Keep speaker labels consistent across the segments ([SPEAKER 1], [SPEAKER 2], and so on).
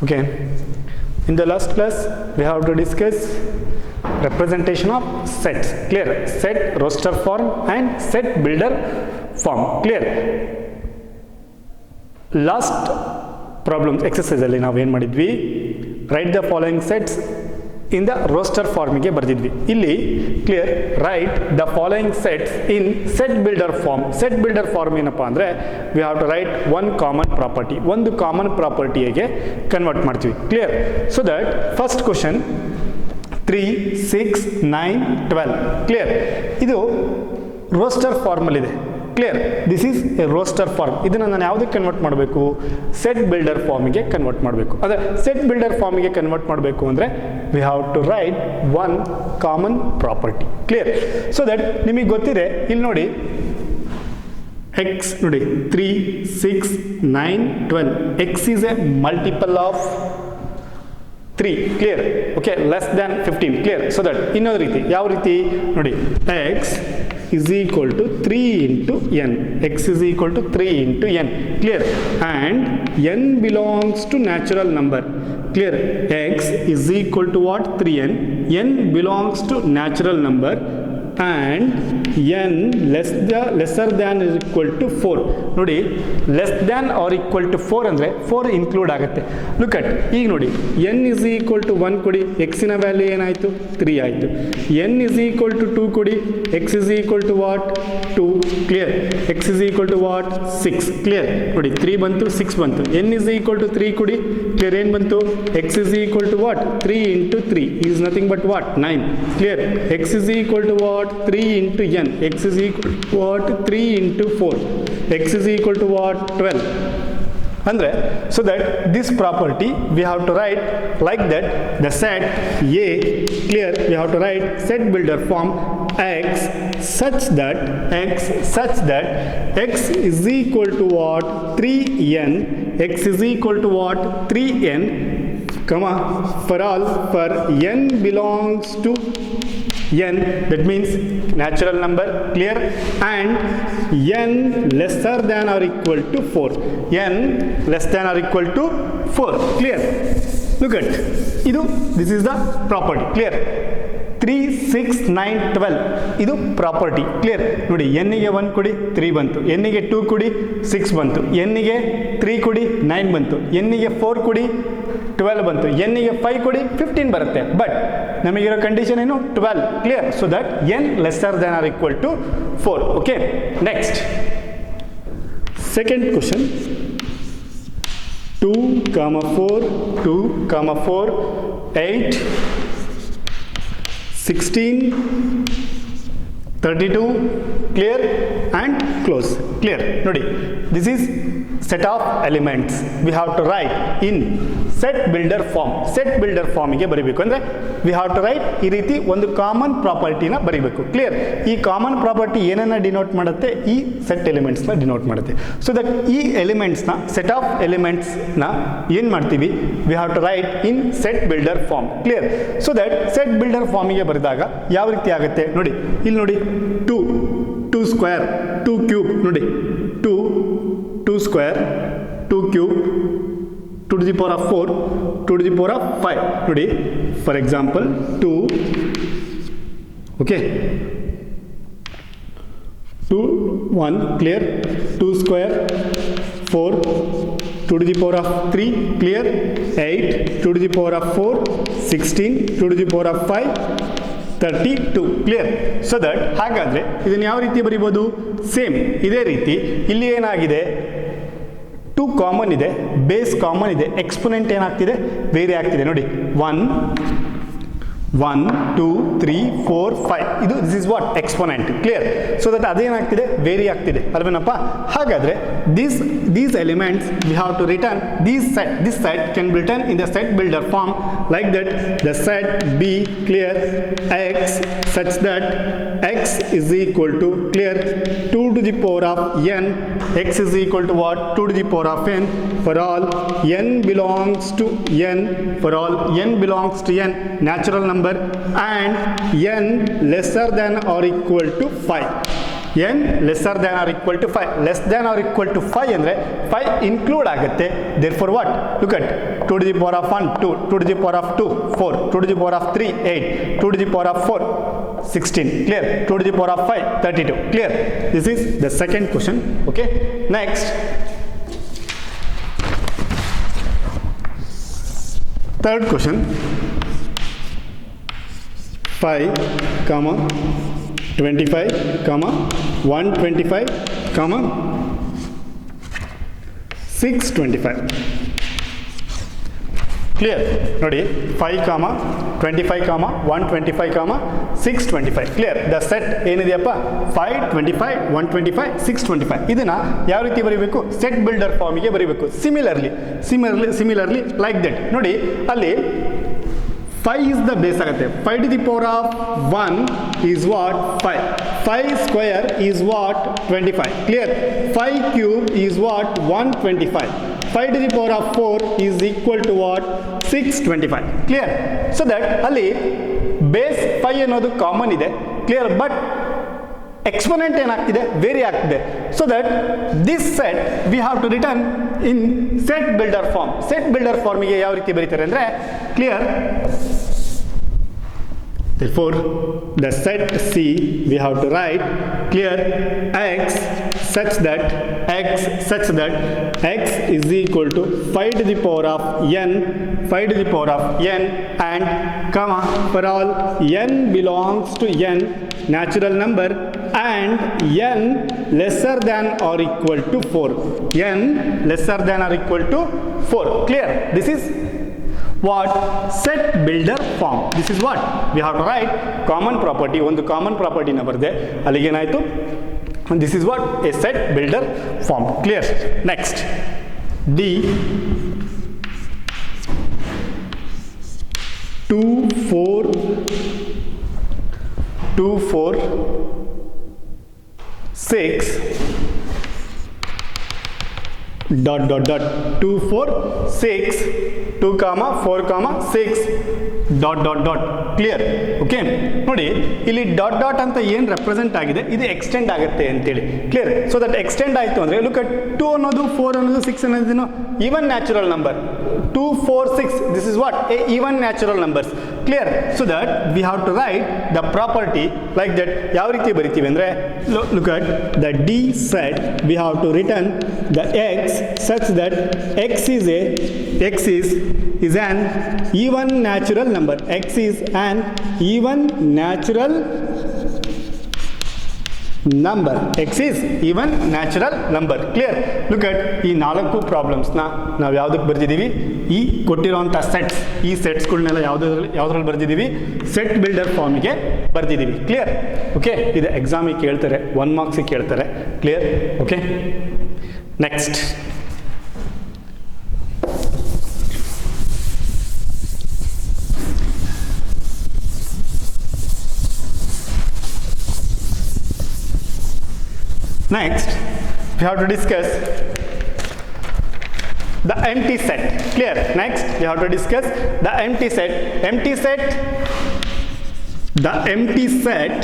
[SPEAKER 1] Okay, in the last class we have to discuss representation of sets. Clear? Set roster form and set builder form. Clear? Last problems exercise ಅಲ್ಲಿ ನಾವು ಏನು ಮಾಡಿದ್ವಿ, write the following sets in the roster form ಗೆ ಬರೆದಿದ್ವಿ. ಇಲ್ಲಿ clear, write the following sets in set builder form. Set builder form ಏನಪ್ಪಾ ಅಂದ್ರೆ we have to write one common property. ಒಂದು common ಪ್ರಾಪರ್ಟಿಗೆ convert ಮಾಡ್ತೀವಿ. Clear? So that first question 3, 6, 9, 12. Clear? ಇದು roster ಫಾರ್ಮಲ್ ಇದೆ. Clear? This is a roster form. ಇದನ್ನು ನಾನು ಯಾವುದಕ್ಕೆ ಕನ್ವರ್ಟ್ ಮಾಡಬೇಕು? ಸೆಟ್ ಬಿಲ್ಡರ್ ಫಾರ್ಮಿಗೆ ಕನ್ವರ್ಟ್ ಮಾಡಬೇಕು. ಅದೇ ಸೆಟ್ ಬಿಲ್ಡರ್ ಫಾರ್ಮಿಗೆ ಕನ್ವರ್ಟ್ ಮಾಡಬೇಕು ಅಂದರೆ we have to write one common property. Clear? So that ನಿಮಗೆ ಗೊತ್ತಿದೆ, ಇಲ್ಲಿ ನೋಡಿ ಎಕ್ಸ್ ನೋಡಿ 3, 6, 9, 12. X is A multiple of 3. Clear? Okay, less than 15. Clear? So that ಇನ್ನೊಂದು ರೀತಿ, ಯಾವ ರೀತಿ ನೋಡಿ, X is equal to 3 into n. X is equal to 3 into n. Clear? And n belongs to natural number. Clear? X is equal to what? 3n. N belongs to natural number and n lesser than or equal to 4. ನೋಡಿ, less than or equal to 4 ಅಂದರೆ 4 include ಆಗುತ್ತೆ. Look at, ಈಗ ನೋಡಿ n is equal to 1 ಕೊಡಿ, ಎಕ್ಸಿನ value ಏನಾಯಿತು? 3 ಆಯಿತು. n is equal to 2 ಕೊಡಿ, x is equal to what? 2. Clear? X is equal to what? 6. Clear? ನೋಡಿ 3 ಬಂತು, 6 ಬಂತು. n ಇಸ್ ಈಕ್ವಲ್ ಟು 3 ಕೊಡಿ, ಕ್ಲಿಯರ್? ಏನು ಬಂತು? X is equal to what? 3 into 3 is nothing but what? 9. Clear? X is equal to what? 3 into n. X is equal to what? 3 into 4. X is equal to what? 12. Andre, so that this property we have to write like that. The set A, clear, we have to write set builder form x such that x is equal to what? 3n. X is equal to what? 3n, comma, for n belongs to n, that means natural number. Clear? And n lesser than or equal to 4. n less than or equal to 4. Clear? Look at idu, this is the property. Clear? 3, 6, 9, 12 ಇದು property. Clear? ನೋಡಿ, n ಗೆ 1 ಕೊಡಿ, 3 ಬಂತು. n ಗೆ 2 ಕೊಡಿ, 6 ಬಂತು. n ಗೆ 3 ಕೊಡಿ, 9 ಬಂತು. n ಗೆ 4 ಕೊಡಿ, 12 ಬಂತು. n ಗೆ 5 ಕೊಡಿ, 15 ಬರುತ್ತೆ. ಬಟ್ ನಮಗಿರೋ ಕಂಡೀಷನ್ ಏನು? 12. Clear? So that n lesser than or equal to 4. Okay, next second question 2, 4, 8, 16, 32, clear and close. Clear? Nodi, this is set of elements we have to write in set builder form. Set builder form ಗೆ ಬರಿಬೇಕು ಅಂದ್ರೆ we have to write ಈ ರೀತಿ ಒಂದು common ಪ್ರಾಪರ್ಟಿನ ಬರಿಬೇಕು. Clear? ಈ common property ಏನನ್ನ denote ಮಾಡುತ್ತೆ? ಈ ಸೆಟ್ ಎಲಿಮೆಂಟ್ಸ್ ನ ಡಿನೋಟ್ ಮಾಡುತ್ತೆ. ಸೊ ದಟ್ ಈ ಎಲಿಮೆಂಟ್ಸ್ ನ ಸೆಟ್ ಆಫ್ ಎಲಿಮೆಂಟ್ಸ್ ನ ಏನ್ ಮಾಡ್ತೀವಿ? we have to write in set builder form. Clear? So that set builder form ಗೆ ಬರೆದಾಗ ಯಾವ ರೀತಿ ಆಗುತ್ತೆ ನೋಡಿ, ಇಲ್ಲಿ ನೋಡಿ 2 ಸ್ಕ್ವೇರ್, 2 ಕ್ಯೂಬ್, ನೋಡಿ 2 square, 2 cube, 2 to the power of 4, 2 to the power of 5. ನೋಡಿ, for example 2, okay, 2, 1, clear? 2 square, 4, 2 to the power of 3, clear? 8, 2 to the power of 4, 16, 2 to the power of 5, 32. Clear? So that ಹಾಗಾದರೆ ಇದನ್ನು ಯಾವ ರೀತಿ ಬರಿಬೋದು? Same ಇದೇ ರೀತಿ ಇಲ್ಲಿ ಏನಾಗಿದೆ? 2 ಕಾಮನ್ ಇದೆ, ಬೇಸ್ ಕಾಮನ್ ಇದೆ, ಎಕ್ಸ್ಪೊನೆಂಟ್ ಏನಾಗ್ತಿದೆ? ವೇರಿ ಆಗ್ತಿದೆ. ನೋಡಿ 1, 2, 3, 4, 5 ಇದು this is what? Exponent. Clear? So that ಅದೇನಾಗ್ತಿದೆ? ವೇರಿ ಆಗ್ತಿದೆ ಅಲ್ವೇನಪ್ಪ? ಹಾಗಾದರೆ these elements we have to return this set can be written in the set builder form like that. The set B, clear, x such that x is equal to, clear, 2 to the power of n. X is equal to what? 2 to the power of n for all n belongs to n, for all n belongs to n natural number and n lesser than or equal to 5. n lesser than or equal to 5. Less than or equal to 5 ಅಂದರೆ 5 include ಆಗುತ್ತೆ. Therefore what? Look at 2 to the power of 1 2, 2 to the power of 2 4, 2 to the power of 3 8, 2 to the power of 4 16. Clear? 2 to the power of 5 32. Clear? This is the second question. Okay. Next, third question. 5 comma 25 comma 125 comma 625. Clear? ನೋಡಿ 5 comma 25 comma 125 comma 625. Clear? The set ಏನಿದೆಯಪ್ಪ 5 25 125 625. ಇದನ್ನ ಯಾವ ರೀತಿ ಬರೀಬೇಕು? Set builder ಫಾರ್ಮಿಗೆ ಬರೀಬೇಕು. Similarly like that. ನೋಡಿ ಅಲ್ಲಿ 5 is the base ಆಗುತ್ತೆ. 5 to the power of 1 is what? 5. 5 square is what? 25. Clear? 5 cube is what? 125. 5 to the power of 4 is equal to what? 625. Clear? So that ಅಲ್ಲಿ base 5 ಅನ್ನೋದು common ಇದೆ. Clear? But exponent ಏನಾಗ್ತಿದೆ? Vary ಆಗ್ತಿದೆ. So that this set we have to return in set builder form. Set builder formiಗೆ ಯಾವ ರೀತಿ ಬರೀತಾರೆ ಅಂದರೆ clear? Therefore the set C we have to write clear x such that x is equal to 5 to the power of n and comma for all n belongs to n natural number and n lesser than or equal to 4. N lesser than or equal to 4. Clear? This is what? Set builder form. This is what we have to write common property. ಒಂದು common ಪ್ರಾಪರ್ಟಿನ ಬರೆದೆ, ಅಲ್ಲಿಗೆ ಏನಾಯಿತು? This is what? A set builder form. Clear? Next, D 2 4 6 dot 2 4 6 2 comma 4 comma 6 dot. Clear? Okay. ನೋಡಿ ಇಲ್ಲಿ dot ಅಂತ ಏನು represent ಆಗಿದೆ ಇದು ಎಕ್ಸ್ಟೆಂಡ್ ಆಗುತ್ತೆ ಅಂತೇಳಿ. ಕ್ಲಿಯರ್? ಸೊ ದಟ್ ಎಕ್ಸ್ಟೆಂಡ್ ಆಯಿತು ಅಂದರೆ ಲುಕ್ ಅಟ್ 2 ಅನ್ನೋದು 4 ಅನ್ನೋದು 6 ಅನ್ನೋದು even natural number. 2 4 6 this is what? A even natural numbers. Clear? So that we have to write the property like that. ಯಾವ ರೀತಿ ಬರಿತೀವಿ ಅಂದರೆ look at the D set we have to return the x such that x is an even natural number. X is an even natural number. X is even natural number. Clear? Look at ಈ 4 ಪ್ರಾಬ್ಲಮ್ಸ್ನ ನಾವು ಯಾವುದಕ್ಕೆ ಬರ್ದಿದ್ದೀವಿ? ಈ ಕೊಟ್ಟಿರೋಂಥ sets, ಈ ಸೆಟ್ಸ್ಗಳನ್ನೆಲ್ಲ ಯಾವುದ್ರಲ್ಲಿ ಬರ್ದಿದ್ದೀವಿ? Set builder ಫಾರ್ಮಿಗೆ ಬರ್ದಿದ್ದೀವಿ. ಕ್ಲಿಯರ್? ಓಕೆ. ಇದು ಎಕ್ಸಾಮಿಗೆ ಕೇಳ್ತಾರೆ, 1 ಮಾರ್ಕ್ಸಿಗೆ ಕೇಳ್ತಾರೆ. Clear? Okay. Next, we have to discuss the empty set. Clear? Next, we have to discuss the empty set. The empty set.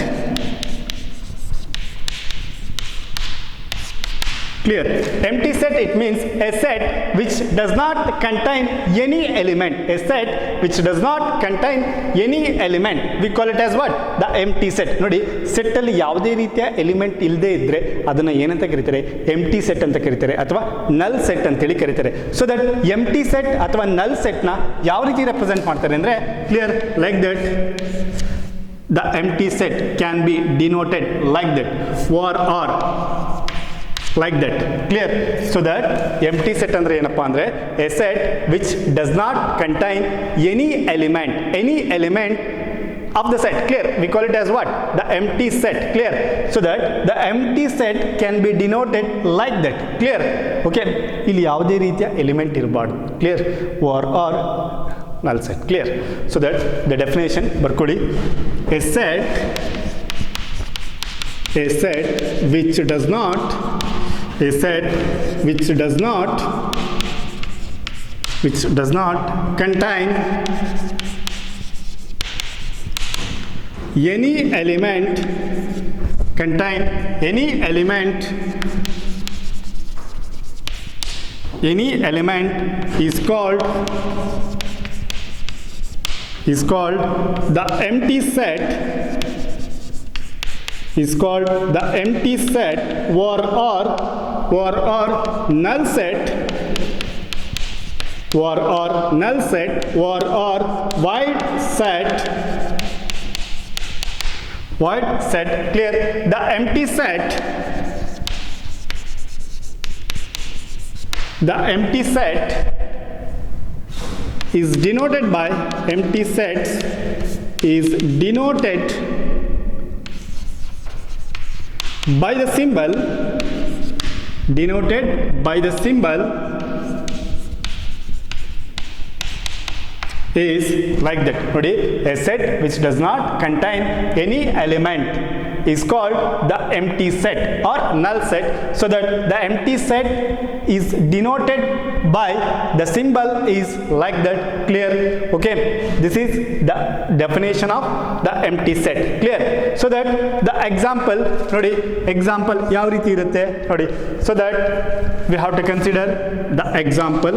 [SPEAKER 1] Clear? Empty set, it means a set which does not contain any element. A set which does not contain any element. We call it as what? The empty set. ನೋಡಿ, set ಅಲ್ಲಿ ಯಾವುದೇ ರೀತಿಯ element ಇಲ್ಲದೆ ಇದ್ರೆ ಅದನ್ನ ಏನಂತ ಕರೀತಾರೆ? ಎಂಟಿ set ಅಂತ ಕರೀತಾರೆ ಅಥವಾ ನಲ್ ಸೆಟ್ ಅಂತೇಳಿ ಕರೀತಾರೆ. ಸೊ ದಟ್ ಎಂಟಿ ಸೆಟ್ ಅಥವಾ ನಲ್ ಸೆಟ್ನ ಯಾವ ರೀತಿ ರೆಪ್ರೆಸೆಂಟ್ ಮಾಡ್ತಾರೆ ಅಂದರೆ clear like that. The empty set can be denoted like that, or like that. Clear? So that empty set ಅಂದ್ರೆ ಏನಪ್ಪಾ ಅಂದ್ರೆ a set which does not contain any element of the set. Clear? We call it as what? The empty set. Clear? So that the empty set can be denoted like that. Clear? Okay. ಇಲ್ಲಿ ಯಾವುದೇ ರೀತಿಯ element ಇರಬಾರ್ದು. Clear? or null set. Clear? So that the definition ಬರ್ಕೊಳ್ಳಿ. A set which does not contain any element contain any element is called the empty set, or null set, or void set. Clear? The empty set is denoted by the symbol is like that. Nodi, a set which does not contain any element is called the empty set or null set, so that the empty set is denoted by the symbol is like that. Clear? Okay, this is the definition of the empty set. Clear? So that the example, nodi, example yav riti irutte nodi, so that we have to consider the example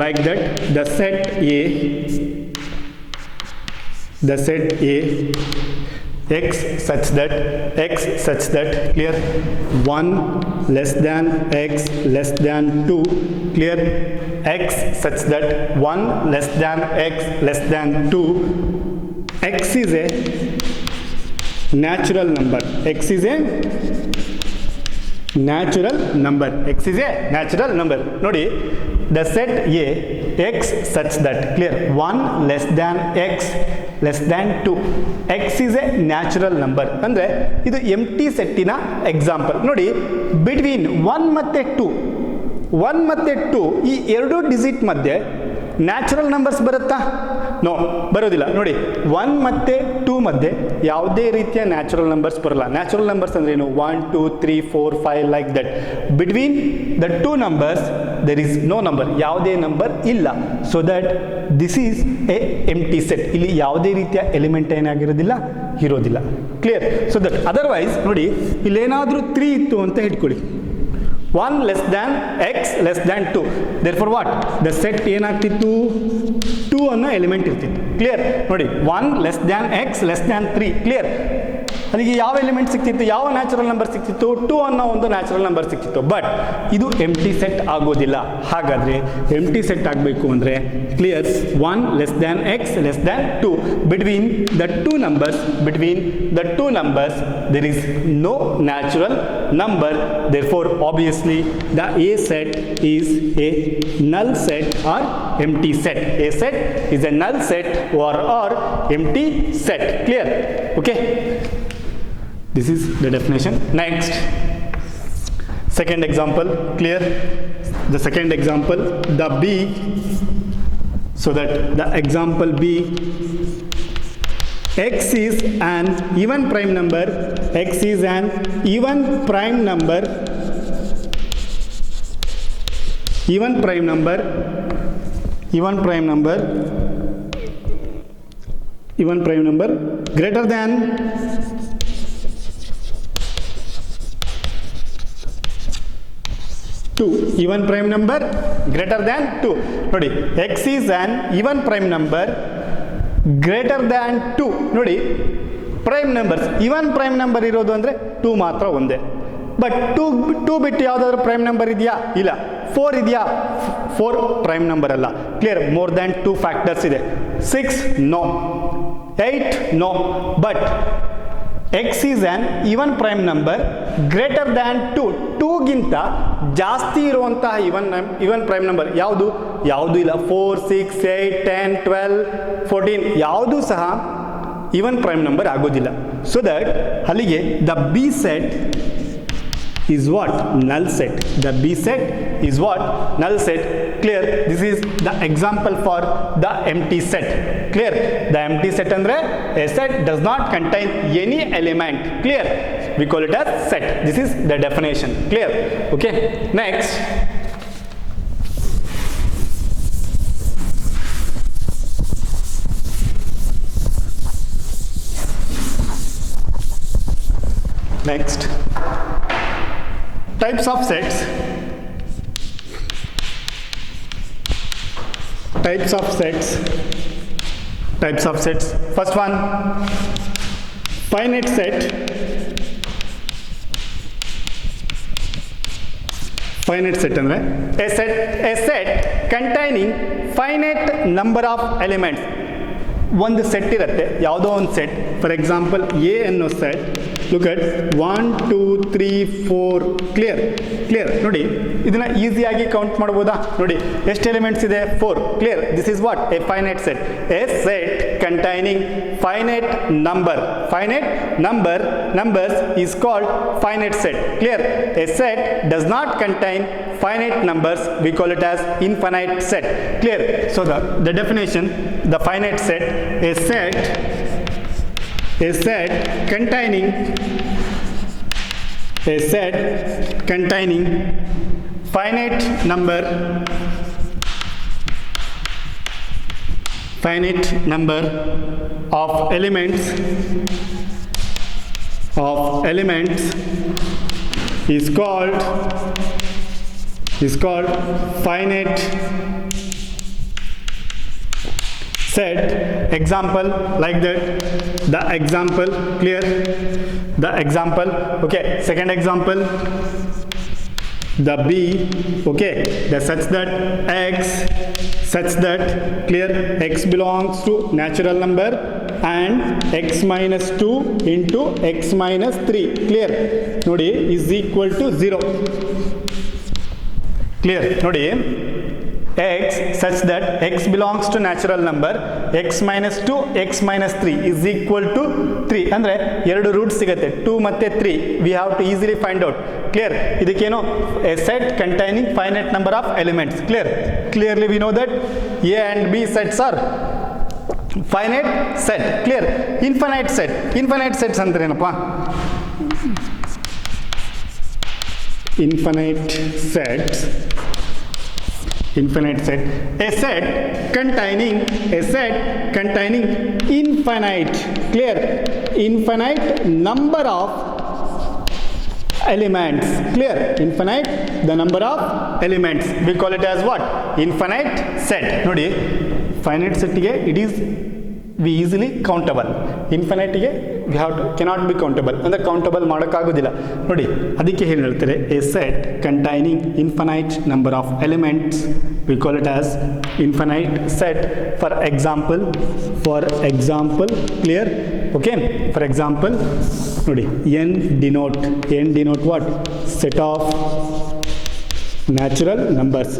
[SPEAKER 1] like that. The set A x such that clear, 1 less than x less than 2, clear, x such that 1 less than x less than 2, x is a natural number, x is a natural number. Nodi, the set A x such that, clear, 1 less than x less than 2, x is a natural number ಅಂದ್ರೆ ಇದು empty ಸೆಟ್ಟಿನ example. ನೋಡಿ, between 1 ಮತ್ತೆ 2 ಈ ಎರಡು digit ಮಧ್ಯೆ natural numbers ಬರುತ್ತಾ? No, ಬರೋದಿಲ್ಲ. ನೋಡಿ, 1 ಮತ್ತು 2 ಮಧ್ಯೆ ಯಾವುದೇ ರೀತಿಯ ನ್ಯಾಚುರಲ್ ನಂಬರ್ಸ್ ಬರಲ್ಲ. ನ್ಯಾಚುರಲ್ ನಂಬರ್ಸ್ ಅಂದ್ರೆ ಏನು? 1 2 3 4 5 like that. Between the 2 numbers there is no number, ಯಾವುದೇ ನಂಬರ್ ಇಲ್ಲ. So that this is a empty set. ಇಲ್ಲಿ ಯಾವುದೇ ರೀತಿಯ ಎಲಿಮೆಂಟ್ ಏನಾಗಿರೋದಿಲ್ಲ, ಇರೋದಿಲ್ಲ. ಕ್ಲಿಯರ್? ಸೊ ದಟ್ ಅದರ್ವೈಸ್ ನೋಡಿ, ಇಲ್ಲೇನಾದರೂ 3 ಇತ್ತು ಅಂತ ಇಟ್ಕೊಳ್ಳಿ, 1 less than x less than 2, therefore what? The set ಏನಾಗ್ತಿತ್ತು? 2 ಅನ್ನೋ ಎಲಿಮೆಂಟ್ ಇರ್ತಿತ್ತು. ಕ್ಲಿಯರ್? ನೋಡಿ, 1 less than x less than 3, clear? ಅದಕ್ಕೆ ಯಾವ ಎಲಿಮೆಂಟ್ ಸಿಕ್ತಿತ್ತು, ಯಾವ ನ್ಯಾಚುರಲ್ ನಂಬರ್ ಸಿಕ್ತಿತ್ತು? 2 ಅನ್ನೋ ಒಂದು ನ್ಯಾಚುರಲ್ ನಂಬರ್ ಸಿಕ್ತಿತ್ತು. ಬಟ್ ಇದು ಎಂಪ್ಟಿ ಸೆಟ್ ಆಗೋದಿಲ್ಲ. ಹಾಗಾದರೆ ಎಂಪ್ಟಿ ಸೆಟ್ ಆಗಬೇಕು ಅಂದರೆ clear, 1 less than x less than 2, between the two numbers there is no natural number, therefore obviously the A set is a null set or empty set. A set is a null set or empty set. Clear? Okay, this is the definition. Next, second example. Clear? The second example, the B, so that the example B, x is an even prime number, even prime number greater than 2, even prime number greater than 2. ನೋಡಿ, x is an even prime number greater than 2. ನೋಡಿ, prime numbers, ಇವನ್ prime number ಇರೋದು ಅಂದರೆ 2 ಮಾತ್ರ ಒಂದೇ. But 2 ಬಿಟ್ಟು ಯಾವುದಾದ್ರೂ prime number ಇದೆಯಾ? ಇಲ್ಲ. 4 ಇದೆಯಾ? 4 ಪ್ರೈಮ್ ನಂಬರ್ ಅಲ್ಲ. ಕ್ಲಿಯರ್? ಮೋರ್ ದ್ಯಾನ್ 2 ಫ್ಯಾಕ್ಟರ್ಸ್ ಇದೆ. 6 no, 8 no. But x is an even prime number greater than 2. 2ಗಿಂತ ಜಾಸ್ತಿ ಇರುವಂತಹ ಇವನ್ ಪ್ರೈಮ್ ನಂಬರ್ ಯಾವುದು? ಇಲ್ಲ. 4 6 8 10 12 14 ಯಾವುದೂ ಸಹ ಇವನ್ ಪ್ರೈಮ್ ನಂಬರ್ ಆಗೋದಿಲ್ಲ. ಸೊ ದಟ್ ಅಲ್ಲಿಗೆ the B set is what? Null set. The B set is what? Null set. Clear? This is the example for the empty set. Clear? The empty set andre a set does not contain any element. Clear? We call it as set. This is the definition. Clear? Okay. Next, Next, types of sets. Types of sets. Types of sets. First one, finite set. Finite set andre a set containing finite number of elements. ಒಂದು set ಇರುತ್ತೆ, ಯಾವುದೋ ಒಂದು set, for example A ಅನ್ನೋ set. Look at 1 2 3 4. Clear ನೋಡಿ, ಇದನ್ನ ಈಸಿಯಾಗಿ count ಮಾಡ್ಬೋದಾ? ನೋಡಿ ಎಷ್ಟು ಎಲಿಮೆಂಟ್ಸ್ ಇದೆ? 4. Clear. This is what? A finite set. A set containing finite numbers is called finite set. Clear? A set does not contain finite numbers, we call it as infinite set. Clear? So the definition, the finite set, a set containing finite number of elements is called finite set. Example like that. The example, clear? The example. Okay. Second example, the b. Okay. The such that x, such that, clear, x belongs to natural number and x minus 2 into x minus 3. Clear? Nodi is equal to 0. Clear? Nodi, x such that x belongs to natural number, x minus 2 x minus 3 is equal to 3. ಅಂದ್ರೆ ಎರಡು roots ಸಿಗುತ್ತೆ, 2 ಮತ್ತೆ 3. we have to easily find out. Clear? ಇದಕ್ಕೇನು? a set containing finite number of elements. Clearly we know that a and b sets are finite set. Clear? Infinite sets ಅಂದ್ರೆ ಏನಪ್ಪ? Infinite set, a set containing infinite, clear, infinite number of elements. Clear? Infinite the number of elements, we call it as what? Infinite set. Nodi, finite set ge it is we easily countable, infinite ge we have to cannot be countable, ಅಂದ್ರೆ countable ಮಾಡೋಕ್ಕಾಗೋದಿಲ್ಲ. ನೋಡಿ ಅದಕ್ಕೆ ಏನು ಹೇಳ್ತಾರೆ? a set containing infinite number of elements, we call it as infinite set. For example, clear? Okay, for example ನೋಡಿ n denote what? Set of natural numbers.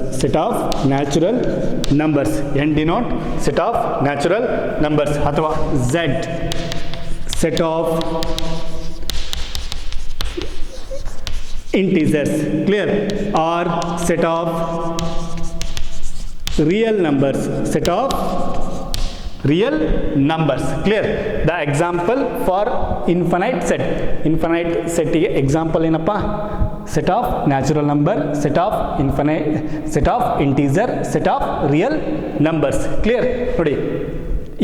[SPEAKER 1] n denote set of natural numbers. ಅಥವಾ z set of integers. Clear? Or set of real numbers. Clear? The example for infinite set ಗೆ example ಏನಪ್ಪ? set of natural number, set of infinite, set of integer, set of real numbers. Clear? ನೋಡಿ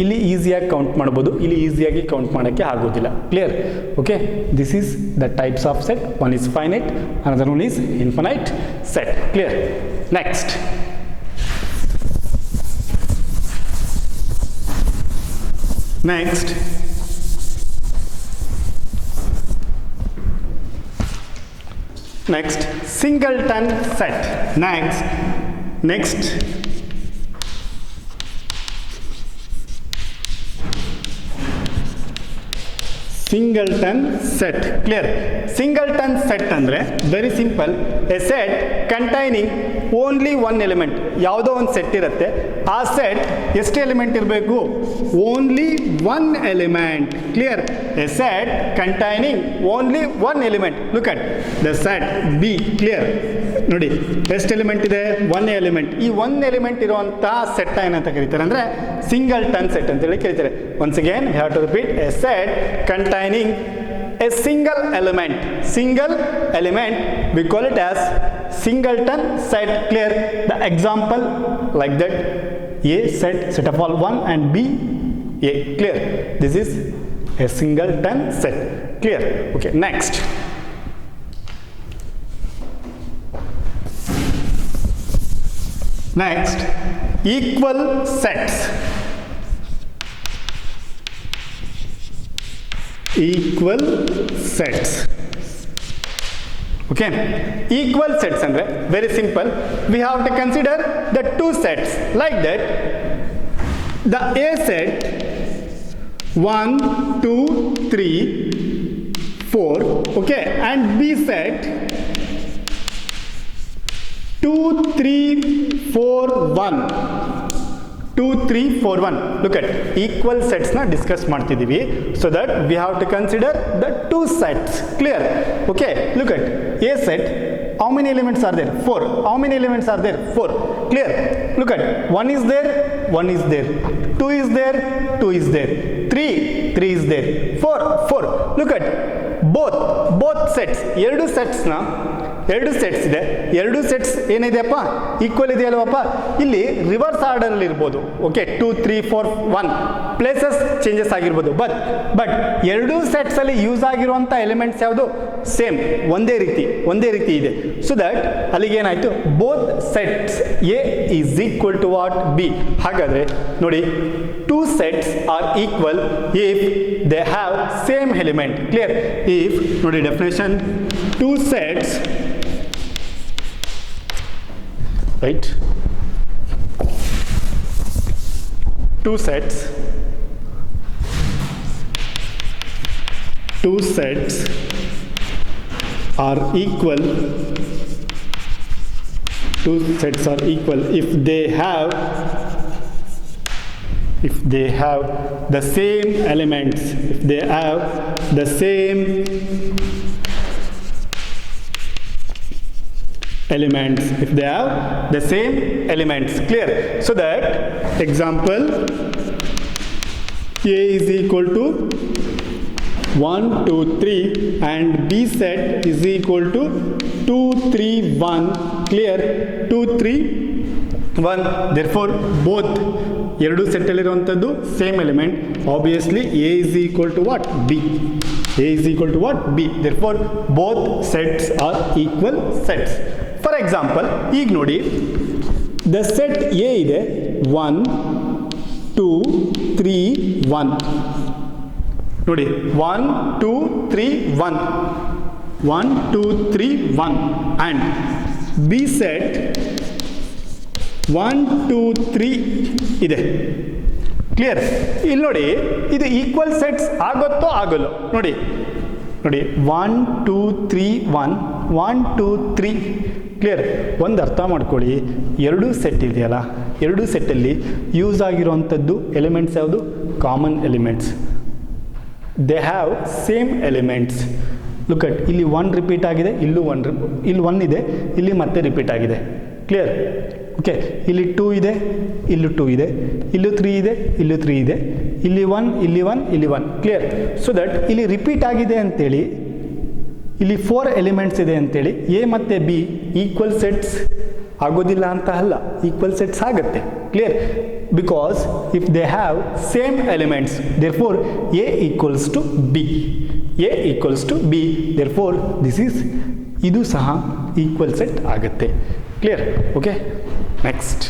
[SPEAKER 1] ಇಲ್ಲಿ ಈಸಿಯಾಗಿ count ಮಾಡ್ಬೋದು, ಇಲ್ಲಿ ಈಸಿಯಾಗಿ count ಮಾಡೋಕ್ಕೆ ಆಗೋದಿಲ್ಲ. Clear? Okay, this is the types of set. One is finite, another one is infinite set. Clear? Next, singleton set. Next, singleton set. Clear? Singleton set ಅಂದ್ರೆ very simple, A set containing only one element. ಯಾವುದೋ ಒಂದು set ಇರುತ್ತೆ, ಆ set ಎಷ್ಟು element ಇರಬೇಕು? Only one element. Clear? A set containing only one element. Look at the set B. Clear? ನೋಡಿ ಎಷ್ಟು element ಇದೆ? One element. ಈ ಒನ್ ಎಲಿಮೆಂಟ್ ಇರುವಂತಹ ಸೆಟ್ ಏನಂತ ಕರೀತಾರೆ ಅಂದ್ರೆ ಸಿಂಗಲ್ಟನ್ ಸೆಟ್ ಅಂತ ಹೇಳಿ ಕರೀತಾರೆ. Once again you have to repeat, a set containing a single element, we call it as singleton set. Clear? The example like that, A set of all 1 and B A. Clear? This is a singleton set. Clear? Okay, next. Next equal sets. Equal sets. Okay, equal sets ಅಂದರೆ very simple. We have to consider the two sets like that. The A set 1 2 3 4, okay, and B set 2 3 4 1. 2 3 4 1. Look at equal sets na discuss ಮಾಡ್ತಿದ್ದೀವಿ, so that we have to consider the two sets. Clear? Okay, look at A set. How many elements are there? 4. How many elements are there? 4. Clear? Look at 1 is there, 1 is there, 2 is there, 2 is there, 3 is there, 4. Look at both sets. ಎರಡು sets ಇದೆ. ಎರಡು sets ಏನಿದೆಯಪ್ಪ, equal ಇದೆಯಲ್ವಪ್ಪ. ಇಲ್ಲಿ reverse order ಅಲ್ಲಿ ಇರ್ಬೋದು. Okay, 2 3 4 1 places changes ಆಗಿರ್ಬೋದು. But ಎರಡು sets ಅಲ್ಲಿ use ಆಗಿರುವಂಥ ಎಲಿಮೆಂಟ್ಸ್ ಯಾವುದು? ಸೇಮ್, ಒಂದೇ ರೀತಿ ಇದೆ. ಸೊ ದಟ್ ಅಲ್ಲಿಗೆ ಏನಾಯ್ತು, both sets A is equal to what? B. ಹಾಗಾದ್ರೆ ನೋಡಿ, two sets are equal if they have same element. Clear? If, ನೋಡಿ definition, two sets, right, two sets are equal. Two sets are equal if they have the same elements. If they have the same elements. If they have the same elements. Clear? So that example, A is equal to 1 2 3 and B set is equal to 2 3 1. Clear? 2 3 1. Therefore both ಎರಡು ಸೆಟ್ಟಲ್ಲಿರುವಂಥದ್ದು same element. Obviously A is equal to what? B. A is equal to what? B. Therefore both sets are equal sets. For example, ಈಗ ನೋಡಿ, the set A ಇದೆ 1 2 3 1. ನೋಡಿ, 1 2 3 1 1 2 3 1 and B set 1 2 3 ಇದೆ. Clear? ಇಲ್ಲಿ ನೋಡಿ, ಇದು ಈಕ್ವಲ್ ಸೆಟ್ಸ್ ಆಗುತ್ತೋ ಆಗಲ್ಲೋ? ನೋಡಿ 1 2 3 1 1 2 3. ಕ್ಲಿಯರ್? ಒಂದು ಅರ್ಥ ಮಾಡ್ಕೊಳ್ಳಿ, ಎರಡು ಸೆಟ್ ಇದೆಯಲ್ಲ, ಎರಡು ಸೆಟ್ಟಲ್ಲಿ ಯೂಸ್ ಆಗಿರುವಂಥದ್ದು ಎಲಿಮೆಂಟ್ಸ್ ಯಾವುದು? Common elements. They have same elements. Look at, ಇಲ್ಲಿ 1 ರಿಪೀಟ್ ಆಗಿದೆ, ಇಲ್ಲಿ 1 ಇದೆ, ಇಲ್ಲಿ ಮತ್ತೆ ರಿಪೀಟ್ ಆಗಿದೆ. ಕ್ಲಿಯರ್? ಓಕೆ, ಇಲ್ಲಿ 2 ಇದೆ, ಇಲ್ಲಿ 2 ಇದೆ, ಇಲ್ಲಿ 3 ಇದೆ, ಇಲ್ಲಿ 3 ಇದೆ, ಇಲ್ಲಿ 1 ಇಲ್ಲಿ 1 ಇಲ್ಲಿ 1. ಕ್ಲಿಯರ್? ಸೊ ದಟ್ ಇಲ್ಲಿ ರಿಪೀಟ್ ಆಗಿದೆ ಅಂತೇಳಿ, ಇಲ್ಲಿ 4 ಎಲಿಮೆಂಟ್ಸ್ ಇದೆ ಅಂತೇಳಿ ಎ ಮತ್ತು ಬಿ ಈಕ್ವಲ್ ಸೆಟ್ಸ್ ಆಗೋದಿಲ್ಲ ಅಂತ ಅಲ್ಲ, ಈಕ್ವಲ್ ಸೆಟ್ಸ್ ಆಗುತ್ತೆ. Clear? Because if they have same elements, therefore A equals to B. A equals to B, therefore ಇದು ಸಹ ಈಕ್ವಲ್ ಸೆಟ್ ಆಗುತ್ತೆ. ಕ್ಲಿಯರ್? Okay, next.